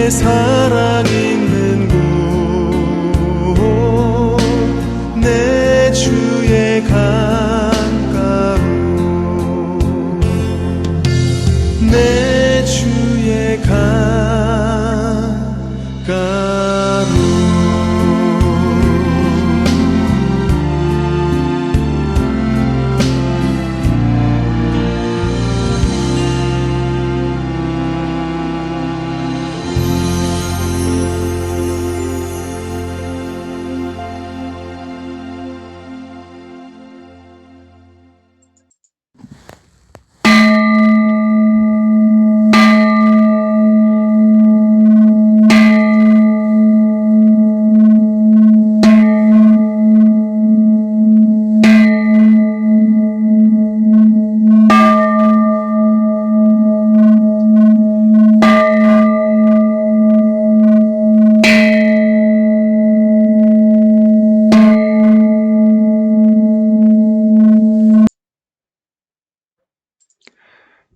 내 사랑 있는 곳 내 주의 강가로 내 주의 강가로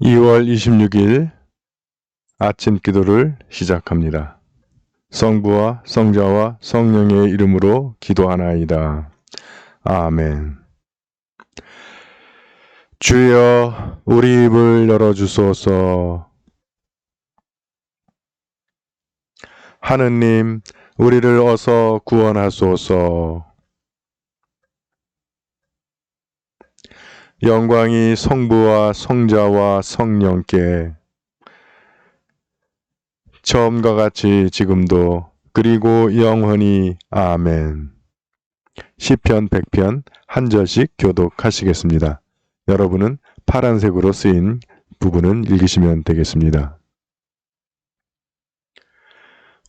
(2월 26일) 아침 기도를 시작합니다. 성부와 성자와 성령의 이름으로 기도하나이다. 아멘. 주여, 우리 입을 열어주소서. 하느님, 우리를 어서 구원하소서. 영광이 성부와 성자와 성령께 처음과 같이 지금도 그리고 영원히 아멘. 시편 100편 한 절씩 교독하시겠습니다. 여러분은 파란색으로 쓰인 부분은 읽으시면 되겠습니다.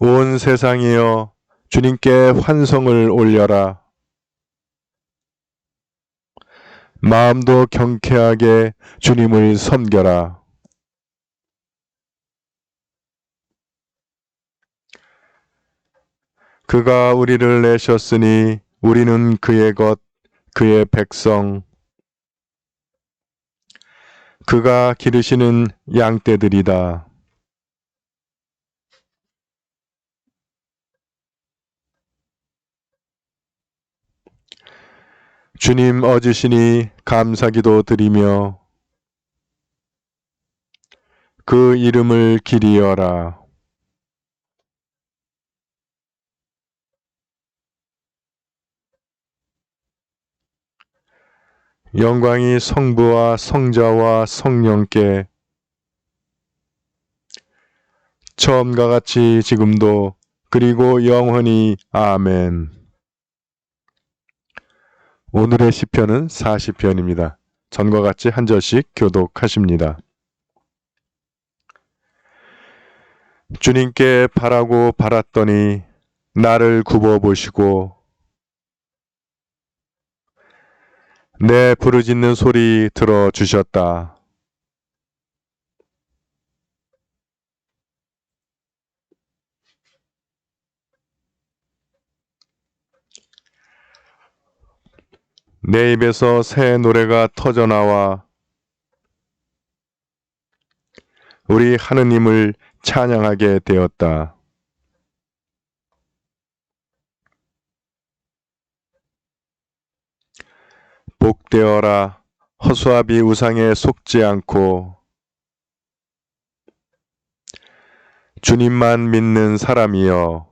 온 세상이여 주님께 환성을 올려라. 마음도 경쾌하게 주님을 섬겨라. 그가 우리를 내셨으니 우리는 그의 것, 그의 백성. 그가 기르시는 양떼들이다. 주님 얻으시니 감사기도 드리며 그 이름을 기리어라. 영광이 성부와 성자와 성령께 처음과 같이 지금도 그리고 영원히 아멘. 오늘의 시편은 40편입니다. 전과 같이 한 절씩 교독하십니다. 주님께 바라고 바랐더니 나를 굽어보시고 내 부르짖는 소리 들어주셨다. 내 입에서 새 노래가 터져나와 우리 하느님을 찬양하게 되었다. 복되어라 허수아비 우상에 속지 않고 주님만 믿는 사람이여.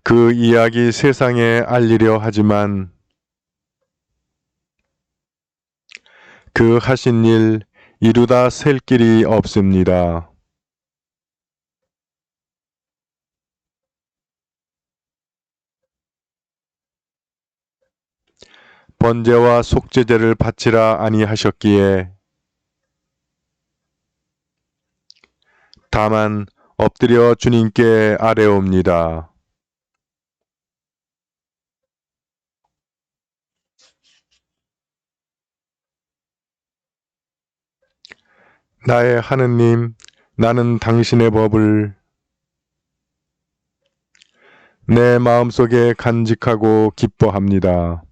그 이야기 세상에 알리려 하지만 그 하신 일 이루다 셀 길이 없습니다. 번제와 속죄제를 바치라 아니하셨기에 다만 엎드려 주님께 아뢰옵니다. 나의 하느님, 나는 당신의 법을 내 마음속에 간직하고 기뻐합니다.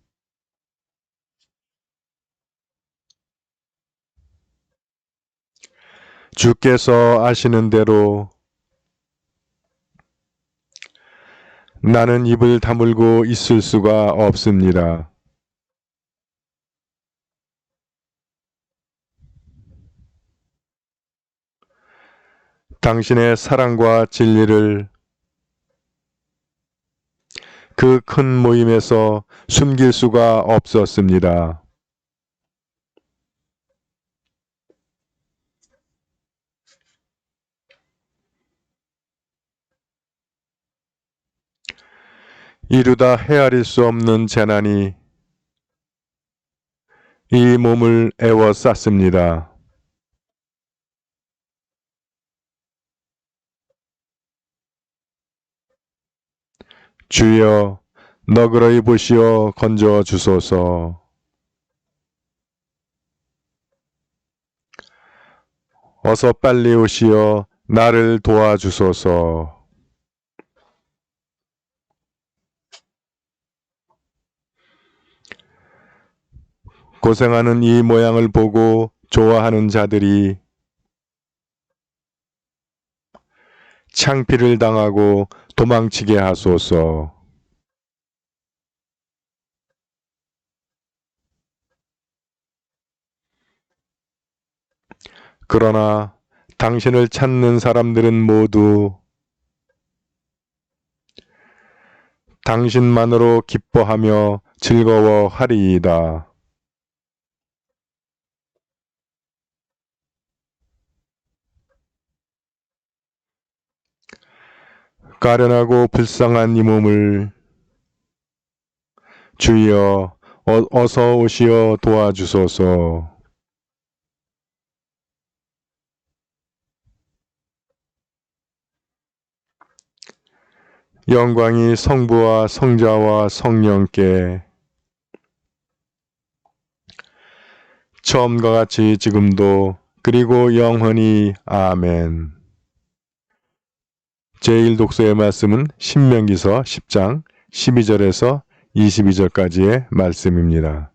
주께서 아시는 대로 나는 입을 다물고 있을 수가 없습니다. 당신의 사랑과 진리를 그 큰 모임에서 숨길 수가 없었습니다. 이루다 헤아릴 수 없는 재난이 이 몸을 에워쌌습니다. 주여, 너그러이 보시어 건져 주소서. 어서 빨리 오시어 나를 도와주소서. 고생하는 이 모양을 보고 좋아하는 자들이 창피를 당하고 도망치게 하소서. 그러나 당신을 찾는 사람들은 모두 당신만으로 기뻐하며 즐거워하리이다. 가련하고 불쌍한 이 몸을 주여 어서 오시어 도와주소서. 영광이 성부와 성자와 성령께 처음과 같이 지금도 그리고 영원히 아멘. 제1독서의 말씀은 신명기서 10장 12절에서 22절까지의 말씀입니다.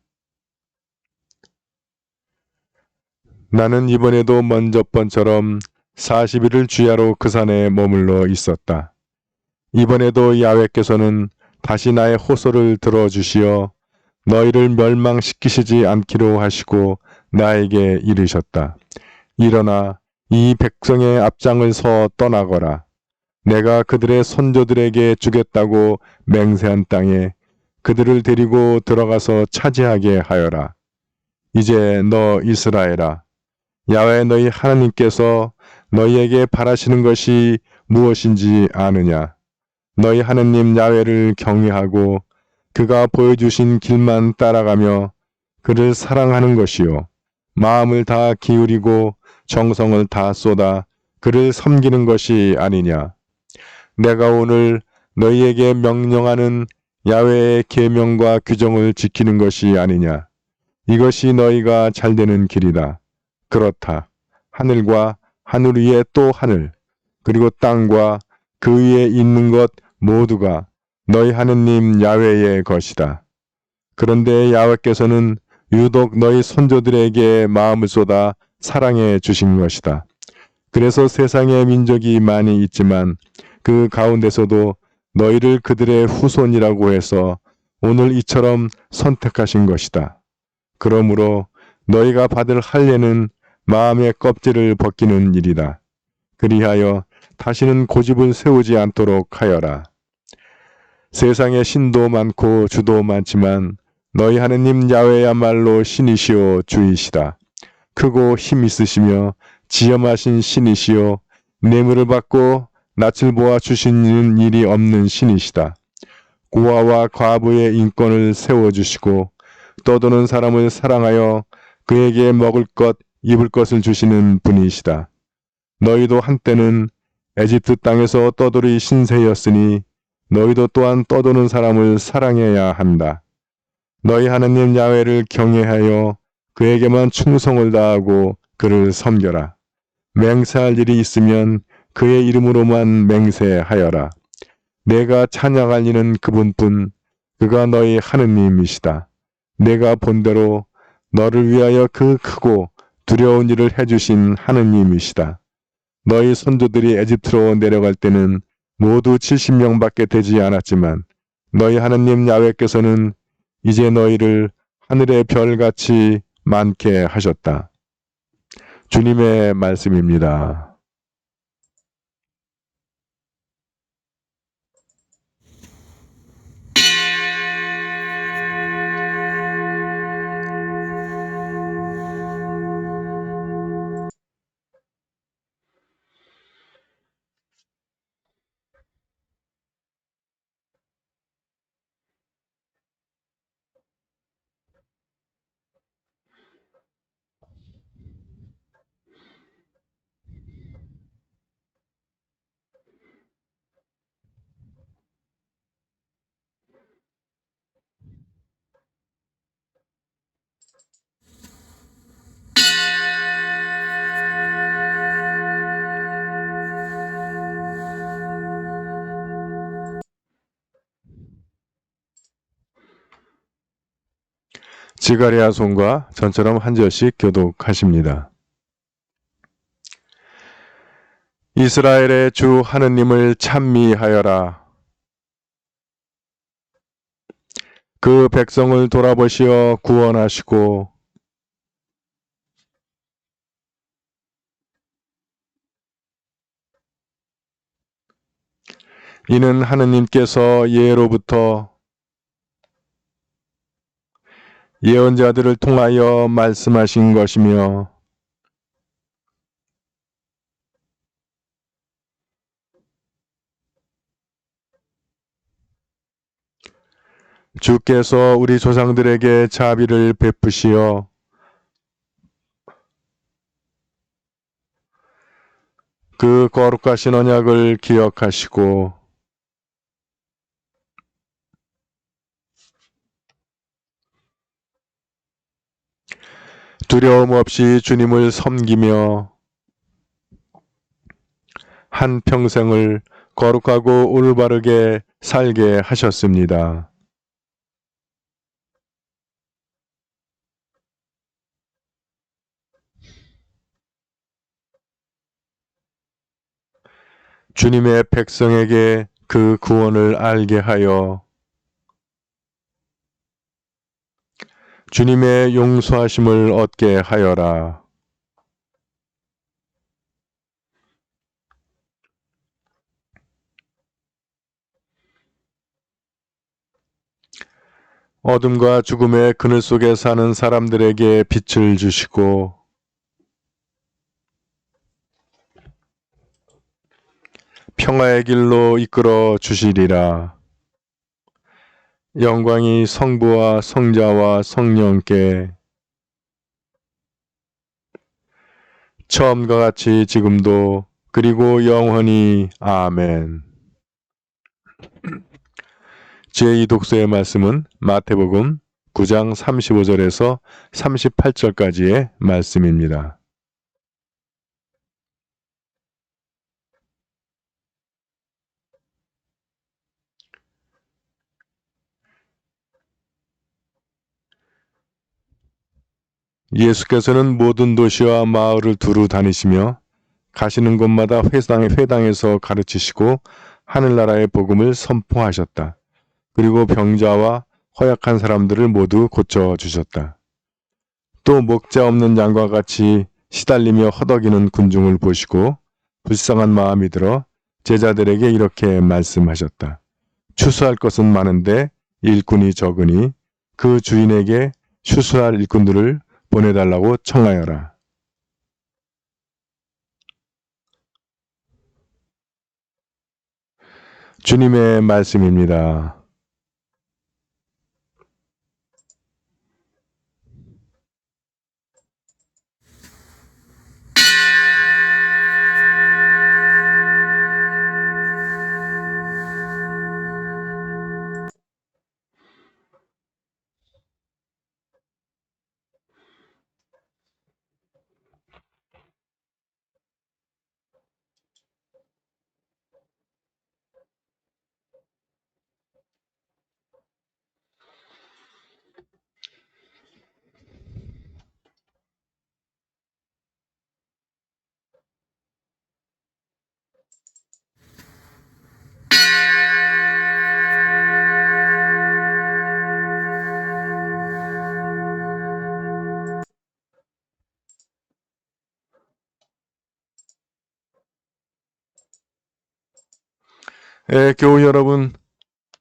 나는 이번에도 먼저 번처럼 40일을 주야로 그 산에 머물러 있었다. 이번에도 야훼께서는 다시 나의 호소를 들어주시어 너희를 멸망시키시지 않기로 하시고 나에게 이르셨다. 일어나 이 백성의 앞장을 서 떠나거라. 내가 그들의 선조들에게 주겠다고 맹세한 땅에 그들을 데리고 들어가서 차지하게 하여라. 이제 너 이스라엘아, 야훼 너희 하나님께서 너희에게 바라시는 것이 무엇인지 아느냐? 너희 하나님 야훼를 경외하고 그가 보여주신 길만 따라가며 그를 사랑하는 것이요. 마음을 다 기울이고 정성을 다 쏟아 그를 섬기는 것이 아니냐? 내가 오늘 너희에게 명령하는 야훼의 계명과 규정을 지키는 것이 아니냐? 이것이 너희가 잘되는 길이다. 그렇다. 하늘과 하늘 위에 또 하늘, 그리고 땅과 그 위에 있는 것 모두가 너희 하느님 야훼의 것이다. 그런데 야훼께서는 유독 너희 선조들에게 마음을 쏟아 사랑해 주신 것이다. 그래서 세상에 민족이 많이 있지만 그 가운데서도 너희를 그들의 후손이라고 해서 오늘 이처럼 선택하신 것이다. 그러므로 너희가 받을 할례는 마음의 껍질을 벗기는 일이다. 그리하여 다시는 고집을 세우지 않도록 하여라. 세상에 신도 많고 주도 많지만 너희 하느님 야훼야말로 신이시오 주이시다. 크고 힘 있으시며 지엄하신 신이시오 뇌물을 받고 낯을 보아 주시는 일이 없는 신이시다. 고아와 과부의 인권을 세워주시고 떠도는 사람을 사랑하여 그에게 먹을 것, 입을 것을 주시는 분이시다. 너희도 한때는 에집트 땅에서 떠돌이 신세였으니 너희도 또한 떠도는 사람을 사랑해야 한다. 너희 하나님 야훼를 경외하여 그에게만 충성을 다하고 그를 섬겨라. 맹세할 일이 있으면 그의 이름으로만 맹세하여라. 내가 찬양할 이는 그분뿐 그가 너희 하느님이시다. 내가 본대로 너를 위하여 그 크고 두려운 일을 해주신 하느님이시다. 너희 선조들이 에집트로 내려갈 때는 모두 70명밖에 되지 않았지만 너희 하느님 야훼께서는 이제 너희를 하늘의 별같이 많게 하셨다. 주님의 말씀입니다. 지가리아 손과 전처럼 한 절씩 교독하십니다. 이스라엘의 주 하느님을 찬미하여라. 그 백성을 돌아보시어 구원하시고 이는 하느님께서 예로부터 예언자들을 통하여 말씀하신 것이며 주께서 우리 조상들에게 자비를 베푸시어 그 거룩하신 언약을 기억하시고 두려움 없이 주님을 섬기며 한 평생을 거룩하고 올바르게 살게 하셨습니다. 주님의 백성에게 그 구원을 알게 하여 주님의 용서하심을 얻게 하여라. 어둠과 죽음의 그늘 속에 사는 사람들에게 빛을 주시고 평화의 길로 이끌어 주시리라. 영광이 성부와 성자와 성령께 처음과 같이 지금도 그리고 영원히 아멘. 제2 독서의 말씀은 마태복음 9장 35절에서 38절까지의 말씀입니다. 예수께서는 모든 도시와 마을을 두루 다니시며 가시는 곳마다 회당에서 가르치시고 하늘나라의 복음을 선포하셨다. 그리고 병자와 허약한 사람들을 모두 고쳐주셨다. 또 목자 없는 양과 같이 시달리며 허덕이는 군중을 보시고 불쌍한 마음이 들어 제자들에게 이렇게 말씀하셨다. 추수할 것은 많은데 일꾼이 적으니 그 주인에게 추수할 일꾼들을 보내달라고 청하여라. 주님의 말씀입니다. 교우 여러분,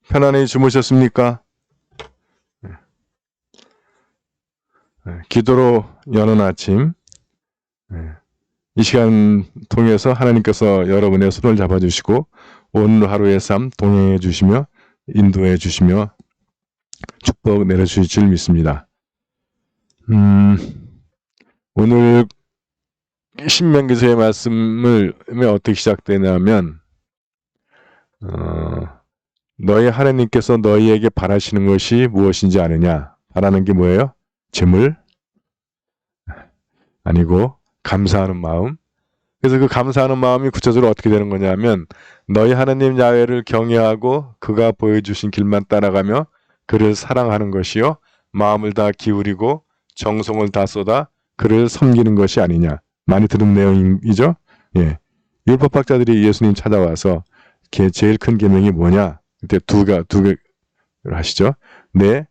편안히 주무셨습니까? 기도로 여는 아침, 이 시간 통해서 하나님께서 여러분의 손을 잡아주시고 오늘 하루의 삶 동행해 주시며 인도해 주시며 축복 내려주실 줄 믿습니다. 오늘 신명기서의 말씀을 어떻게 시작되냐면 너희 하나님께서 너희에게 바라시는 것이 무엇인지 아느냐? 바라는 게 뭐예요? 재물? 아니고 감사하는 마음. 그래서 그 감사하는 마음이 구체적으로 어떻게 되는 거냐면 너희 하나님 야훼를 경외하고 그가 보여주신 길만 따라가며 그를 사랑하는 것이요 마음을 다 기울이고 정성을 다 쏟아 그를 섬기는 것이 아니냐. 많이 들은 내용이죠. 예. 율법학자들이 예수님 찾아와서 제일 큰 계명이 뭐냐? 그때 두 개를 하시죠. 네,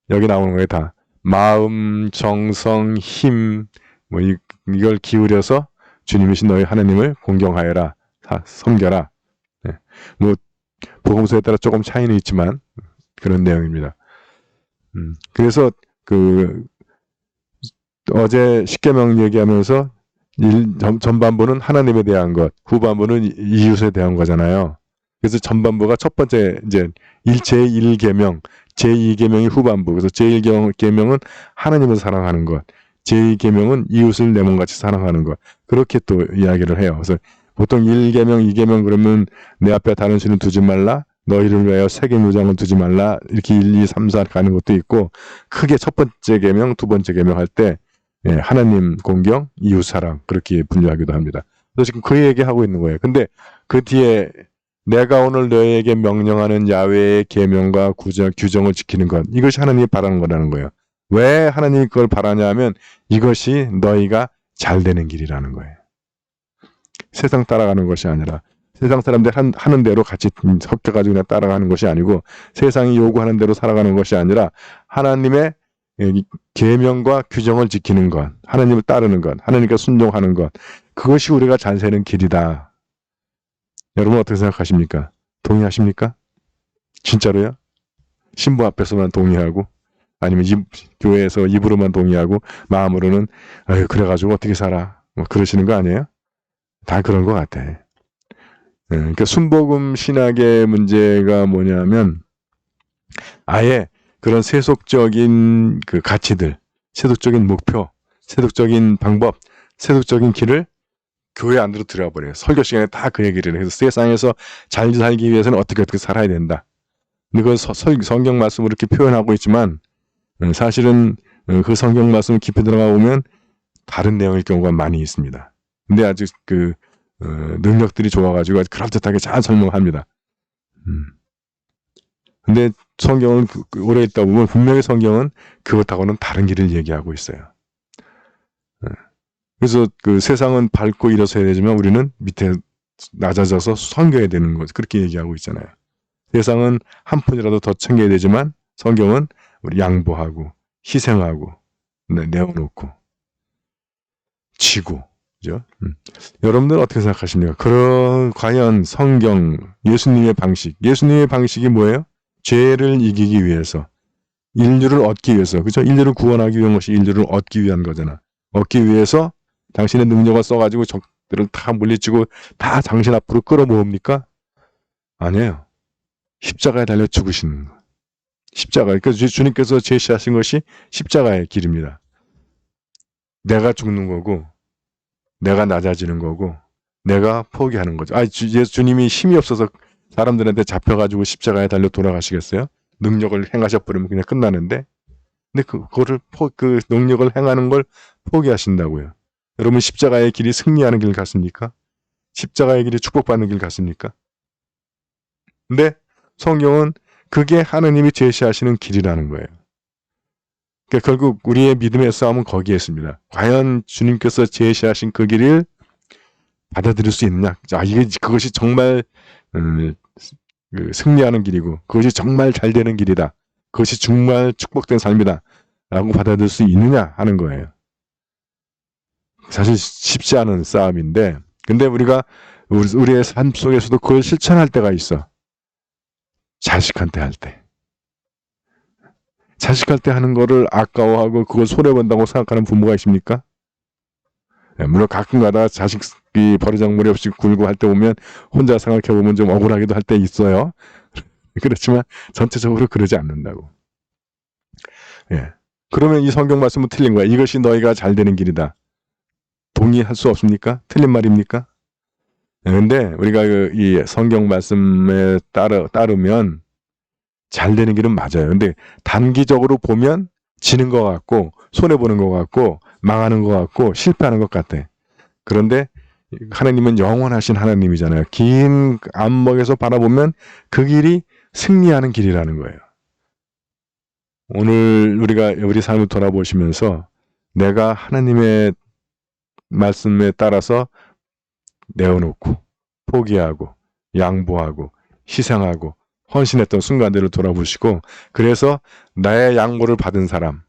여기 나오는 거에 다 마음, 정성, 힘, 뭐 이걸 기울여서 주님이신 너희 하나님을 공경하여라, 섬겨라. 네. 뭐 복음서에 따라 조금 차이는 있지만 그런 내용입니다. 그래서 어제 십계명 얘기하면서 전반부는 하나님에 대한 것, 후반부는 이웃에 대한 거잖아요. 그래서 전반부가 첫 번째 이제 제1계명, 제2계명이 후반부. 그래서 제1계명은 하나님을 사랑하는 것, 제2계명은 이웃을 내 몸같이 사랑하는 것. 그렇게 또 이야기를 해요. 그래서 보통 1계명, 2계명 그러면 내 앞에 다른 신을 두지 말라, 너희를 위하여 세계무장을 두지 말라, 이렇게 1, 2, 3, 4 가는 것도 있고, 크게 첫 번째 계명, 두 번째 계명 할 때 하나님 공경, 이웃 사랑 그렇게 분류하기도 합니다. 그래서 지금 그 얘기하고 있는 거예요. 근데 그 뒤에 내가 오늘 너희에게 명령하는 야훼의 계명과 규정을 지키는 것, 이것이 하나님이 바라는 거라는 거예요. 왜 하나님이 그걸 바라냐 하면 이것이 너희가 잘 되는 길이라는 거예요. 세상 따라가는 것이 아니라 세상 사람들 하는 대로 같이 섞여가지고 그냥 따라가는 것이 아니고 세상이 요구하는 대로 살아가는 것이 아니라 하나님의 계명과 규정을 지키는 것, 하나님을 따르는 것, 하나님께 순종하는 것, 그것이 우리가 잘 사는 길이다. 여러분 어떻게 생각하십니까? 동의하십니까? 진짜로요? 신부 앞에서만 동의하고 아니면 교회에서 입으로만 동의하고 마음으로는 아유 그래가지고 어떻게 살아? 뭐 그러시는 거 아니에요? 다 그런 것 같아. 그러니까 순복음 신학의 문제가 뭐냐면 아예 그런 세속적인 그 가치들, 세속적인 목표, 세속적인 방법, 세속적인 길을 교회 안으로 들어가 버려요. 설교 시간에 다 그 얘기를 해서 세상에서 잘 살기 위해서는 어떻게 살아야 된다. 근데 그 성경 말씀으로 이렇게 표현하고 있지만 사실은 그 성경 말씀을 깊이 들어가 보면 다른 내용일 경우가 많이 있습니다. 근데 아주 능력들이 좋아가지고 아주 그럴듯하게 잘 설명합니다. 근데 성경은 오래 있다 보면 분명히 성경은 그것하고는 다른 길을 얘기하고 있어요. 그래서 그 세상은 밟고 일어서야 되지만 우리는 밑에 낮아져서 섬겨야 되는 것, 그렇게 얘기하고 있잖아요. 세상은 한 푼이라도 더 챙겨야 되지만 성경은 우리 양보하고 희생하고 내어놓고 지고, 그죠? 여러분들 어떻게 생각하십니까? 과연 성경, 예수님의 방식이 뭐예요? 죄를 이기기 위해서, 인류를 얻기 위해서, 그죠? 인류를 구원하기 위한 것이 인류를 얻기 위한 거잖아. 얻기 위해서 당신의 능력을 써가지고 적들을 다 물리치고 다 당신 앞으로 끌어모읍니까? 아니에요. 십자가에 달려 죽으시는 거. 십자가. 그러니까 주님께서 제시하신 것이 십자가의 길입니다. 내가 죽는 거고, 내가 낮아지는 거고, 내가 포기하는 거죠. 주님이 힘이 없어서 사람들한테 잡혀가지고 십자가에 달려 돌아가시겠어요? 능력을 행하셔버리면 그냥 끝나는데? 근데 그 능력을 행하는 걸 포기하신다고요. 여러분 십자가의 길이 승리하는 길 같습니까? 십자가의 길이 축복받는 길 같습니까? 근데 성경은 그게 하느님이 제시하시는 길이라는 거예요. 그러니까 결국 우리의 믿음의 싸움은 거기에 있습니다. 과연 주님께서 제시하신 그 길을 받아들일 수 있느냐? 그것이 정말 승리하는 길이고 그것이 정말 잘 되는 길이다. 그것이 정말 축복된 삶이다. 라고 받아들일 수 있느냐 하는 거예요. 사실 쉽지 않은 싸움인데 근데 우리가 우리의 삶 속에서도 그걸 실천할 때가 있어. 자식한테 할 때. 자식할 때 하는 거를 아까워하고 그걸 손해본다고 생각하는 부모가 있습니까? 네, 물론 가끔가다 자식이 버르장머리 없이 굴고 할 때 보면 혼자 생각해보면 좀 억울하기도 할 때 있어요. 그렇지만 전체적으로 그러지 않는다고. 예. 그러면 이 성경 말씀은 틀린 거야. 이것이 너희가 잘 되는 길이다. 동의할 수 없습니까? 틀린 말입니까? 근데 우리가 이 성경 말씀에 따르면 잘 되는 길은 맞아요. 근데 단기적으로 보면 지는 것 같고 손해보는 것 같고 망하는 것 같고 실패하는 것 같아. 그런데 하나님은 영원하신 하나님이잖아요. 긴 안목에서 바라보면 그 길이 승리하는 길이라는 거예요. 오늘 우리가 우리 삶을 돌아보시면서 내가 하나님의 말씀에 따라서 내어놓고 포기하고 양보하고 희생하고 헌신했던 순간들을 돌아보시고 그래서 나의 양보를 받은 사람,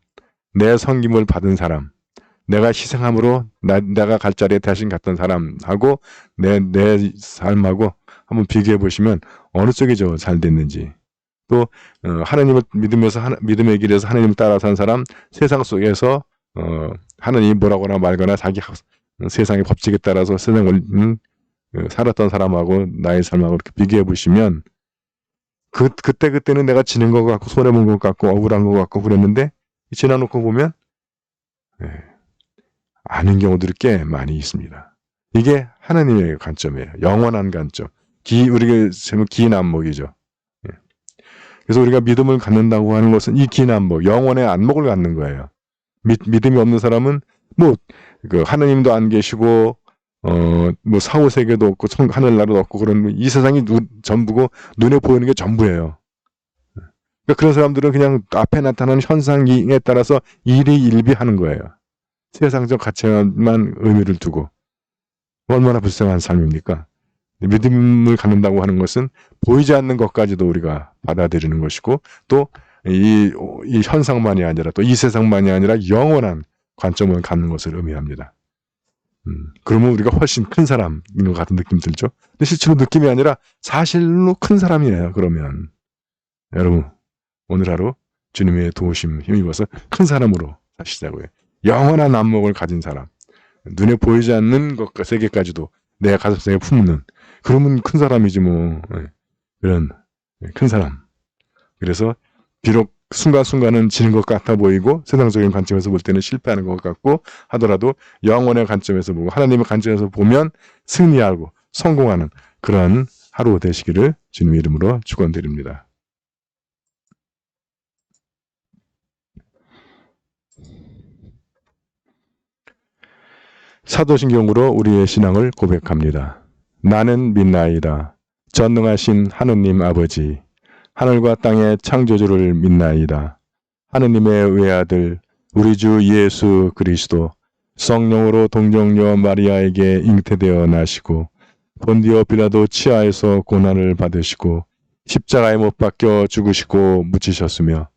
내 섬김을 받은 사람, 내가 희생함으로 내가 갈 자리에 대신 갔던 사람하고 내 삶하고 한번 비교해 보시면 어느 쪽이 잘 됐는지 또 하나님을 믿으면서 믿음의 길에서 하나님을 따라 산 사람 세상 속에서 하나님이 뭐라거나 말거나 자기 세상의 법칙에 따라서 세상을 살았던 사람하고 나의 삶하고 이렇게 비교해 보시면 그때는 내가 지는 것 같고 손해본 것 같고 억울한 것 같고 그랬는데 지나놓고 보면 아는 경우들이 꽤 많이 있습니다. 이게 하나님의 관점이에요. 영원한 관점. 우리가 제목 긴 안목이죠. 그래서 우리가 믿음을 갖는다고 하는 것은 이 긴 안목, 영원의 안목을 갖는 거예요. 믿음이 없는 사람은 그 하나님도 안 계시고 사후 세계도 없고 하늘나라도 없고 그런 이 세상이 전부고 눈에 보이는 게 전부예요. 그러니까 그런 사람들은 그냥 앞에 나타나는 현상에 따라서 일희일비하는 거예요. 세상적 가치만 의미를 두고 얼마나 불쌍한 삶입니까? 믿음을 갖는다고 하는 것은 보이지 않는 것까지도 우리가 받아들이는 것이고 또 이 현상만이 아니라 또 이 세상만이 아니라 영원한 관점을 갖는 것을 의미합니다. 그러면 우리가 훨씬 큰 사람인 것 같은 느낌 들죠? 근데 실제로 느낌이 아니라 사실로 큰 사람이에요. 그러면 여러분 오늘 하루 주님의 도우심 힘입어서 큰 사람으로 사시자고요. 영원한 안목을 가진 사람, 눈에 보이지 않는 것과 세계까지도 내 가슴속에 품는 그러면 큰 사람이지 뭐. 그런 큰 사람. 그래서 비록 순간순간은 지는 것 같아 보이고 세상적인 관점에서 볼 때는 실패하는 것 같고 하더라도 영원의 관점에서 보고 하나님의 관점에서 보면 승리하고 성공하는 그런 하루 되시기를 주님의 이름으로 축원드립니다. 사도신경으로 우리의 신앙을 고백합니다. 나는 믿나이다. 전능하신 하느님 아버지, 하늘과 땅의 창조주를 믿나이다. 하느님의 외아들, 우리 주 예수 그리스도, 성령으로 동정녀 마리아에게 잉태되어 나시고, 본디오 빌라도 치하에서 고난을 받으시고, 십자가에 못 박혀 죽으시고 묻히셨으며,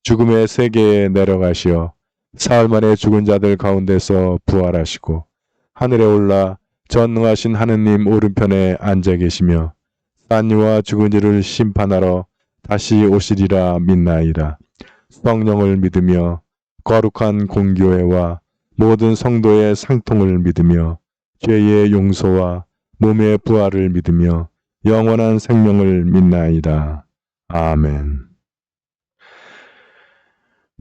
죽음의 세계에 내려가시어, 사흘 만에 죽은 자들 가운데서 부활하시고, 하늘에 올라 전능하신 하느님 오른편에 앉아 계시며 산 이와 죽은 이를 심판하러 다시 오시리라 믿나이다. 성령을 믿으며 거룩한 공교회와 모든 성도의 상통을 믿으며 죄의 용서와 몸의 부활을 믿으며 영원한 생명을 믿나이다. 아멘.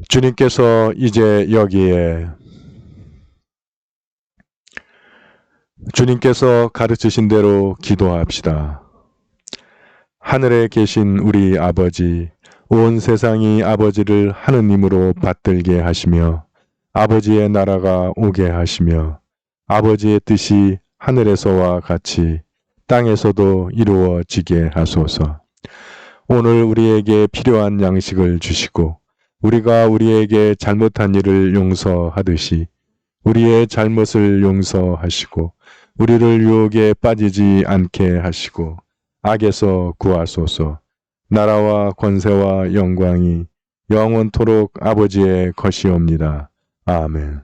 주님께서 이제 여기에 주님께서 가르치신 대로 기도합시다. 하늘에 계신 우리 아버지, 온 세상이 아버지를 하느님으로 받들게 하시며 아버지의 나라가 오게 하시며 아버지의 뜻이 하늘에서와 같이 땅에서도 이루어지게 하소서. 오늘 우리에게 필요한 양식을 주시고 우리가 우리에게 잘못한 일을 용서하듯이 우리의 잘못을 용서하시고 우리를 유혹에 빠지지 않게 하시고 악에서 구하소서. 나라와 권세와 영광이 영원토록 아버지의 것이옵니다. 아멘.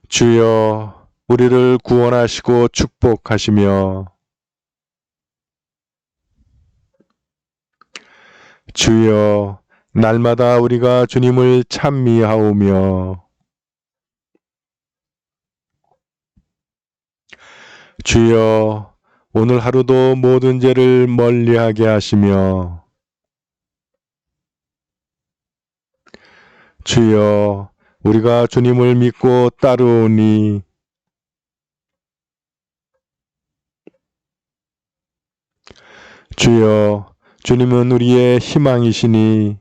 주여 우리를 구원하시고 축복하시며 주여, 날마다 우리가 주님을 찬미하오며 주여, 오늘 하루도 모든 죄를 멀리하게 하시며 주여, 우리가 주님을 믿고 따르오니 주여, 주님은 우리의 희망이시니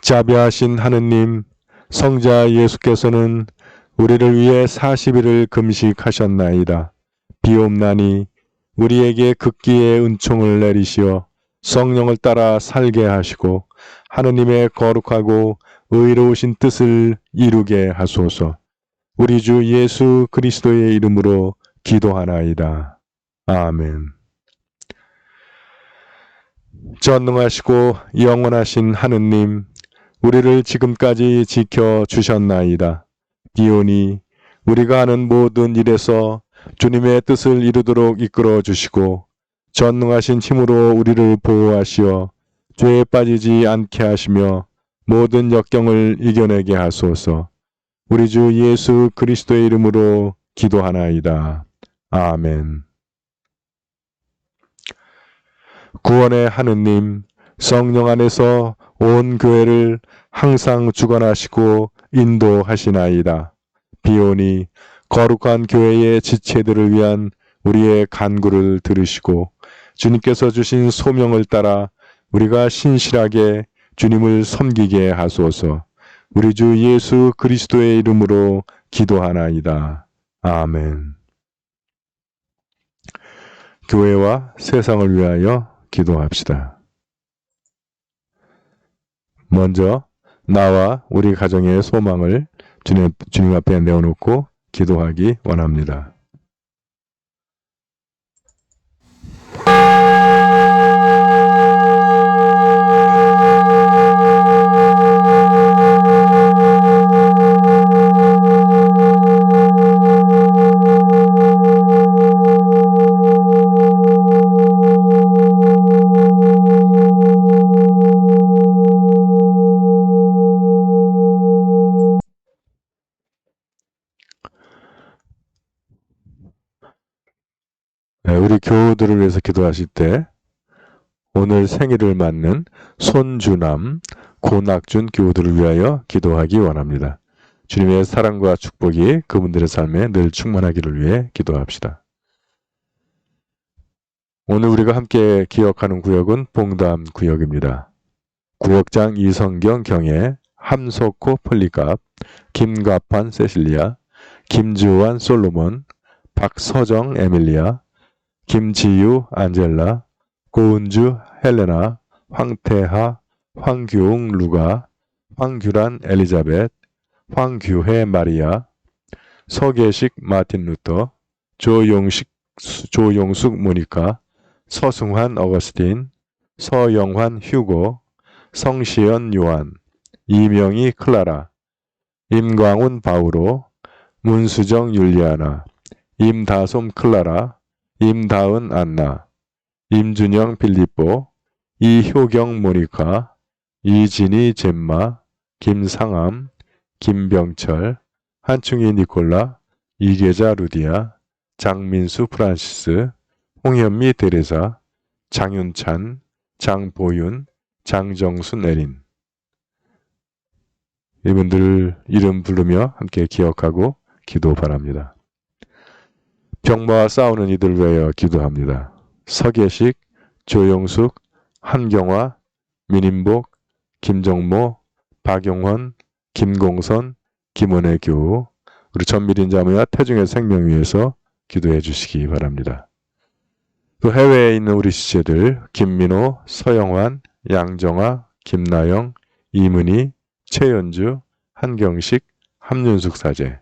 자비하신 하느님, 성자 예수께서는 우리를 위해 40일을 금식하셨나이다. 비옵나니 우리에게 극기의 은총을 내리시어 성령을 따라 살게 하시고 하느님의 거룩하고 의로우신 뜻을 이루게 하소서. 우리 주 예수 그리스도의 이름으로 기도하나이다. 아멘. 전능하시고 영원하신 하느님, 우리를 지금까지 지켜주셨나이다. 비오니 우리가 하는 모든 일에서 주님의 뜻을 이루도록 이끌어 주시고 전능하신 힘으로 우리를 보호하시어 죄에 빠지지 않게 하시며 모든 역경을 이겨내게 하소서. 우리 주 예수 그리스도의 이름으로 기도하나이다. 아멘. 구원의 하느님, 성령 안에서 온 교회를 항상 주관하시고 인도하시나이다. 비오니 거룩한 교회의 지체들을 위한 우리의 간구를 들으시고 주님께서 주신 소명을 따라 우리가 신실하게 주님을 섬기게 하소서. 우리 주 예수 그리스도의 이름으로 기도하나이다. 아멘. 교회와 세상을 위하여 기도합시다. 먼저 나와 우리 가정의 소망을 주님 앞에 내어놓고 기도하기 원합니다. 우리 교우들을 위해서 기도하실 때 오늘 생일을 맞는 손주남, 고낙준 교우들을 위하여 기도하기 원합니다. 주님의 사랑과 축복이 그분들의 삶에 늘 충만하기를 위해 기도합시다. 오늘 우리가 함께 기억하는 구역은 봉담 구역입니다. 구역장 이성경 경애, 함석호 폴리갑, 김가판 세실리아, 김주환 솔로몬, 박서정 에밀리아, 김지유 안젤라, 고은주 헬레나, 황태하, 황규웅 루가, 황규란 엘리자벳, 황규혜 마리아, 서계식 마틴 루터, 조용숙 모니카, 서승환 어거스틴, 서영환 휴고, 성시연 요한, 이명희 클라라, 임광훈 바우로, 문수정 율리아나, 임다솜 클라라, 임다은 안나, 임준영 빌리뽀, 이효경 모니카, 이진희 젬마, 김상암, 김병철, 한충희 니콜라, 이계자 루디아, 장민수 프란시스, 홍현미 데레사, 장윤찬, 장보윤, 장정순 에린. 이분들 이름 부르며 함께 기억하고 기도 바랍니다. 병마와 싸우는 이들 위하여 기도합니다. 서계식, 조용숙, 한경화, 민인복, 김정모, 박용헌, 김공선, 김원혜 교우, 우리 전밀인 자매와 태중의 생명 위해서 기도해 주시기 바랍니다. 또 해외에 있는 우리 지체들 김민호, 서영환, 양정아, 김나영, 이문희, 최연주, 한경식, 함윤숙 사제,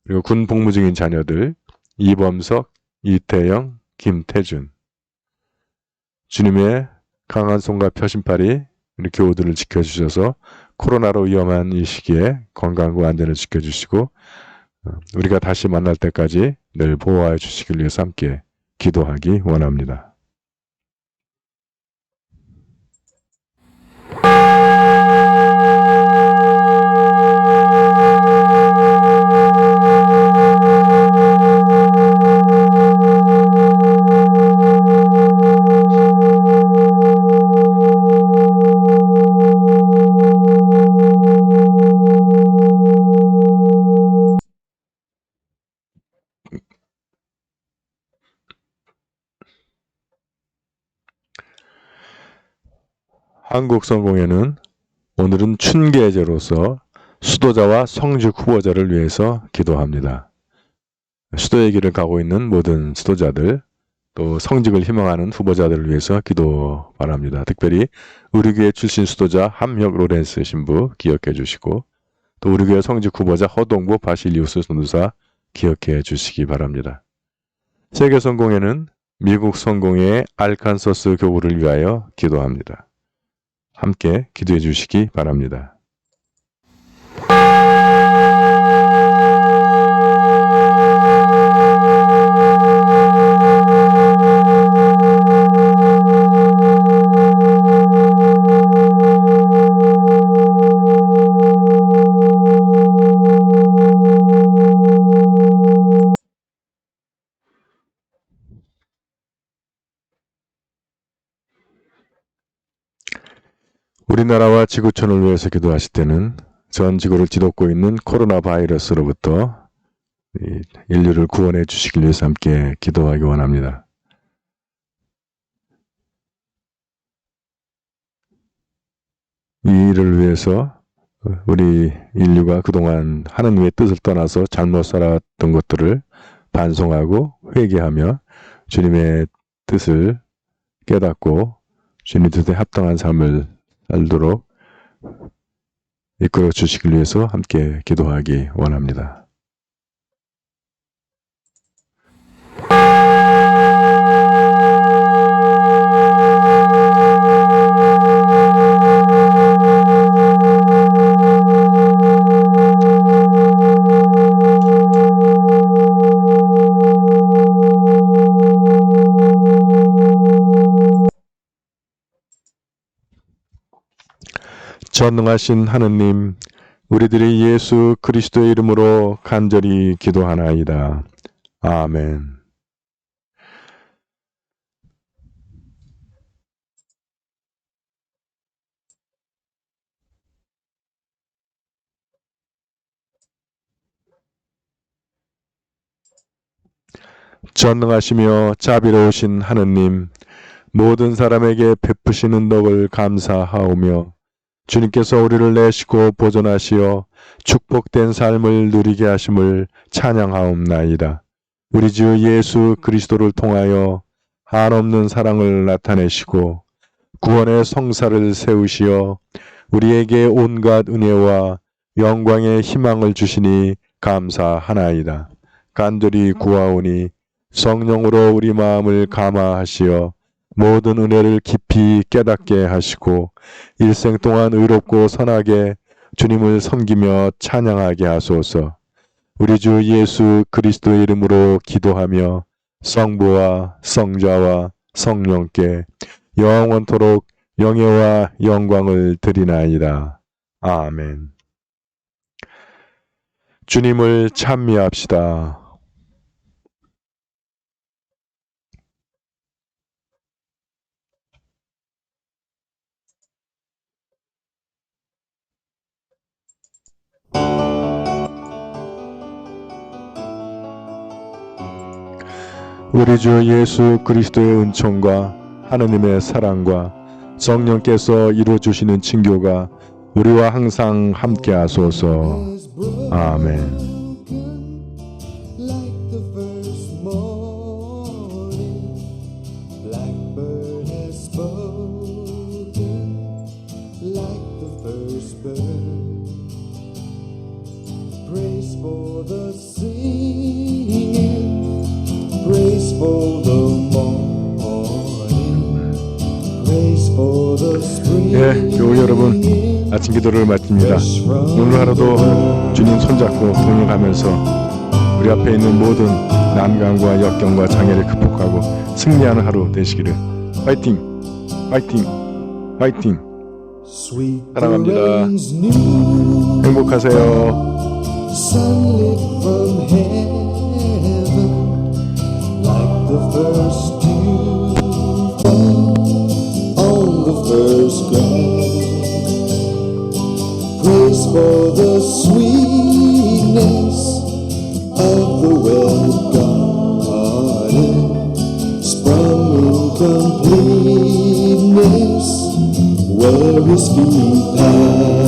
그리고 군 복무 중인 자녀들 이범석, 이태영, 김태준. 주님의 강한 손과 펴신팔이 우리 교우들을 지켜주셔서 코로나로 위험한 이 시기에 건강과 안전을 지켜주시고 우리가 다시 만날 때까지 늘 보호해 주시길 위해서 함께 기도하기 원합니다. 한국성공회는 오늘은 춘계제로서 수도자와 성직 후보자를 위해서 기도합니다. 수도의 길을 가고 있는 모든 수도자들, 또 성직을 희망하는 후보자들을 위해서 기도 바랍니다. 특별히 우리 교회 출신 수도자 함혁 로렌스 신부 기억해 주시고, 또 우리 교회 성직 후보자 허동부 바실리우스 선교사 기억해 주시기 바랍니다. 세계성공회는 미국 성공회의 알칸소스 교구를 위하여 기도합니다. 함께 기도해 주시기 바랍니다. 우리나라와 지구촌을 위해서 기도하실 때는 전 지구를 뒤덮고 있는 코로나 바이러스로부터 인류를 구원해 주시길 위해서 함께 기도하기 원합니다. 이 일을 위해서 우리 인류가 그동안 하나님의 뜻을 떠나서 잘못 살았던 것들을 반성하고 회개하며 주님의 뜻을 깨닫고 주님의 뜻에 합당한 삶을 살도록 이끌어 주시길 위해서 함께 기도하기 원합니다. 전능하신 하느님, 우리들이 예수 그리스도의 이름으로 간절히 기도하나이다. 아멘. 전능하시며 자비로우신 하느님, 모든 사람에게 베푸시는 덕을 감사하오며 주님께서 우리를 내시고 보존하시어 축복된 삶을 누리게 하심을 찬양하옵나이다. 우리 주 예수 그리스도를 통하여 한없는 사랑을 나타내시고 구원의 성사를 세우시어 우리에게 온갖 은혜와 영광의 희망을 주시니 감사하나이다. 간절히 구하오니 성령으로 우리 마음을 감화하시어 모든 은혜를 깊이 깨닫게 하시고 일생 동안 의롭고 선하게 주님을 섬기며 찬양하게 하소서. 우리 주 예수 그리스도의 이름으로 기도하며 성부와 성자와 성령께 영원토록 영예와 영광을 드리나이다. 아멘. 주님을 찬미합시다. 우리 주 예수 그리스도의 은총과 하느님의 사랑과 성령께서 이루어주시는 친교가 우리와 항상 함께 하소서. 아멘. 교우 여러분, 아침 기도를 마칩니다. 오늘 하루도 주님 손잡고 동행하면서 우리 앞에 있는 모든 난관과 역경과 장애를 극복하고 승리하는 하루 되시기를. 파이팅! 파이팅! 파이팅! 사랑합니다. 행복하세요. Sunlit from heaven, like the first dew on the first grass. Praise for the sweetness of the well garden, sprung in completeness where his feet pass.